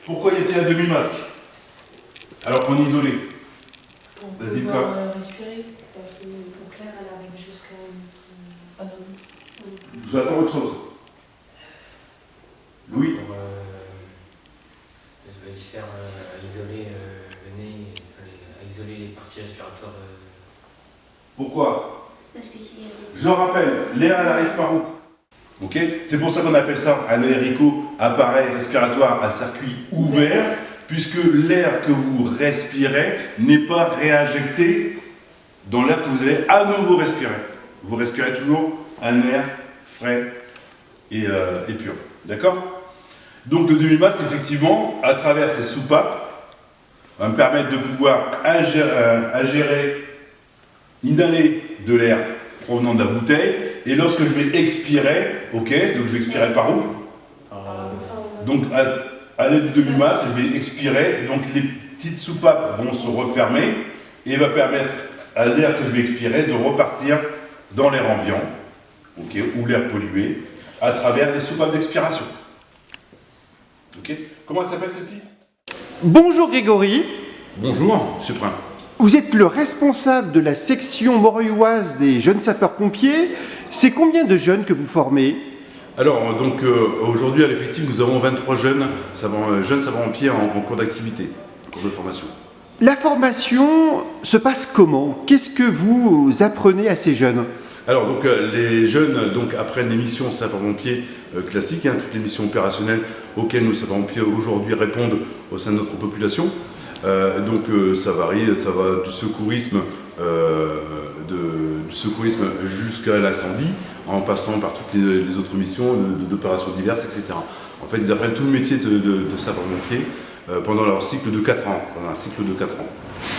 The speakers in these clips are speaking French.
Pourquoi y a-t-il un demi-masque alors qu'on est isolé? On peut Vas-y, pouvoir respirer, parce que l'eau claire, elle arrive jusqu'à notre... J'attends autre chose. Louis? Il sert à isoler le nez, à isoler les parties respiratoires. Pourquoi? Parce que s'il y a des... Je rappelle, l'air elle arrive par où? Ok, c'est pour ça qu'on appelle ça un aéricot, appareil respiratoire à circuit ouvert, puisque l'air que vous respirez n'est pas réinjecté dans l'air que vous allez à nouveau respirer. Vous respirez toujours un air frais et pur. D'accord? Donc le demi-masque, effectivement, à travers ces soupapes, va me permettre de pouvoir inhaler de l'air provenant de la bouteille, et lorsque je vais expirer, ok, donc je vais expirer par où? Donc à l'aide du demi-masque, je vais expirer, donc les petites soupapes vont se refermer, et va permettre à l'air que je vais expirer de repartir dans l'air ambiant, ok, ou l'air pollué, à travers les soupapes d'expiration. Ok. Comment elle s'appelle celle-ci? Bonjour Grégory. Bonjour, monsieur Prin. Vous êtes le responsable de la section moreuilloise des jeunes sapeurs-pompiers. C'est combien de jeunes que vous formez? Alors, donc aujourd'hui à l'effectif, nous avons 23 jeunes sapeurs-pompiers en cours d'activité, en cours de formation. La formation se passe comment? Qu'est-ce que vous apprenez à ces jeunes? Alors, donc les jeunes apprennent les missions sapeurs-pompiers classiques, toutes les missions opérationnelles auxquelles nos sapeurs-pompiers aujourd'hui répondent au sein de notre population. Ça varie, ça va du secourisme, jusqu'à l'incendie, en passant par toutes les autres missions d'opérations diverses, etc. En fait, ils apprennent tout le métier de sapeur-pompier pendant leur cycle de 4 ans, pendant un cycle de 4 ans.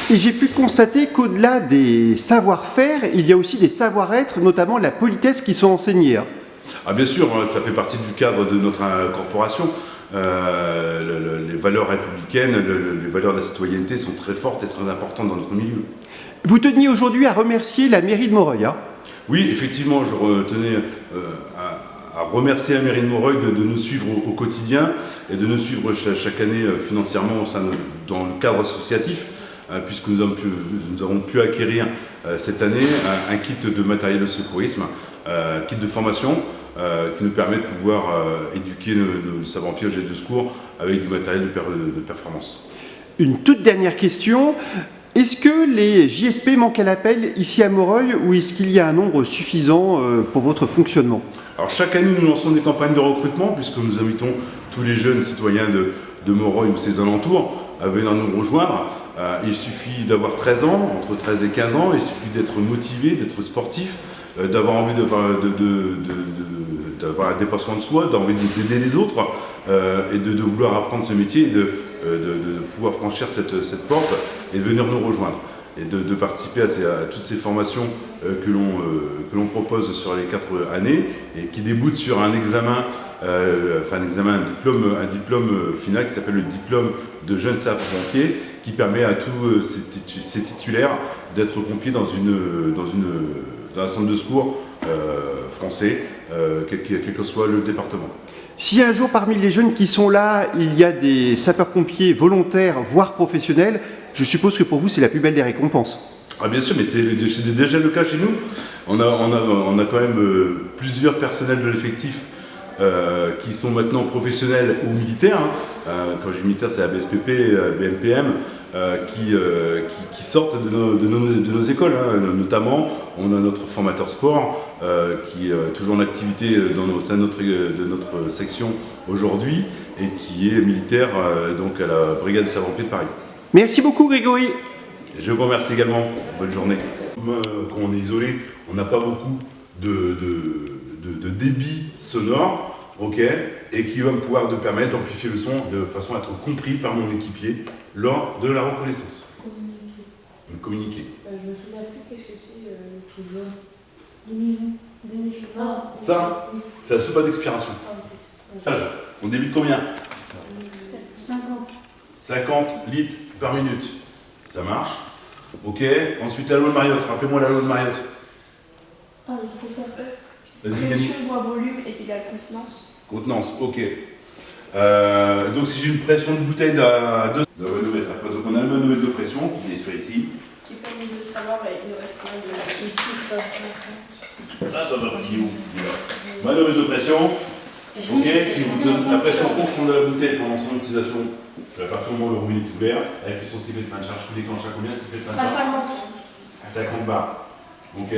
Et j'ai pu constater qu'au-delà des savoir-faire, il y a aussi des savoir-être, notamment la politesse, qui sont enseignés. Ah, bien sûr, ça fait partie du cadre de notre corporation. Les valeurs républicaines, les valeurs de la citoyenneté sont très fortes et très importantes dans notre milieu. Vous teniez aujourd'hui à remercier la mairie de Moreuil. Oui, effectivement, je tenais à remercier la mairie de Moreuil de nous suivre au quotidien et de nous suivre chaque année financièrement dans le cadre associatif, puisque nous avons pu acquérir cette année un kit de matériel de secourisme, kit de formation, qui nous permet de pouvoir éduquer nos sapeurs-pompiers au jet de secours avec du matériel de performance. Une toute dernière question. Est-ce que les JSP manquent à l'appel ici à Moreuil ou est-ce qu'il y a un nombre suffisant pour votre fonctionnement? Alors chaque année, nous lançons des campagnes de recrutement puisque nous invitons tous les jeunes citoyens de Moreuil ou ses alentours à venir nous rejoindre. Il suffit d'avoir 13 ans, entre 13 et 15 ans, il suffit d'être motivé, d'être sportif, d'avoir envie d'avoir un dépassement de soi, d'envie d'aider les autres et de vouloir apprendre ce métier et de pouvoir franchir cette porte et de venir nous rejoindre et de participer à toutes ces formations que l'on propose sur les 4 années et qui déboutent sur un examen, un diplôme final qui s'appelle le diplôme de jeune sapeur-pompier qui permet à tous ces titulaires d'être pompiers dans un centre de secours français, quel que soit le département. Si un jour parmi les jeunes qui sont là, il y a des sapeurs-pompiers volontaires, voire professionnels, je suppose que pour vous c'est la plus belle des récompenses. Ah bien sûr, mais c'est déjà le cas chez nous. On a quand même plusieurs personnels de l'effectif qui sont maintenant professionnels ou militaires. Quand je dis militaire, c'est la BSPP, la BMPM, qui sortent de nos écoles. Notamment, on a notre formateur sport qui est toujours en activité au sein de notre section aujourd'hui et qui est militaire donc à la brigade des sapeurs-pompiers de Paris. Merci beaucoup Grégory. Je vous remercie également. Bonne journée. Quand on est isolé, on n'a pas beaucoup de débit sonore, ok, et qui va pouvoir nous permettre d'amplifier le son de façon à être compris par mon équipier lors de la reconnaissance. Communiquer. Je me souviens plus qu'est-ce que c'est tout jaune. Demi-jaune. Ça, c'est la soupape d'expiration. On débite combien? 50 litres par minute. Ça marche. Ok. Ensuite, la loi de Mariotte. Rappelez-moi la loi de Mariotte. Ah, il faut faire Vas-y, Yannick. pression moins volume est égale contenance. Contenance, ok. Donc si j'ai une pression de bouteille de 2 manomètres, après, donc on a le manomètre de pression qui est fait ici. Qui permet de savoir, il ne reste pas de ici, pas 50. Ah, ça va partir où? Manomètre de pression. Ok, si vous donnez la pression constante de la bouteille pendant son utilisation, à partir du moment où le robinet est ouvert, avec son sifflet de fin de charge qui déclenche à combien? Sifflet de fin de charge 50. 50 bars. Ok.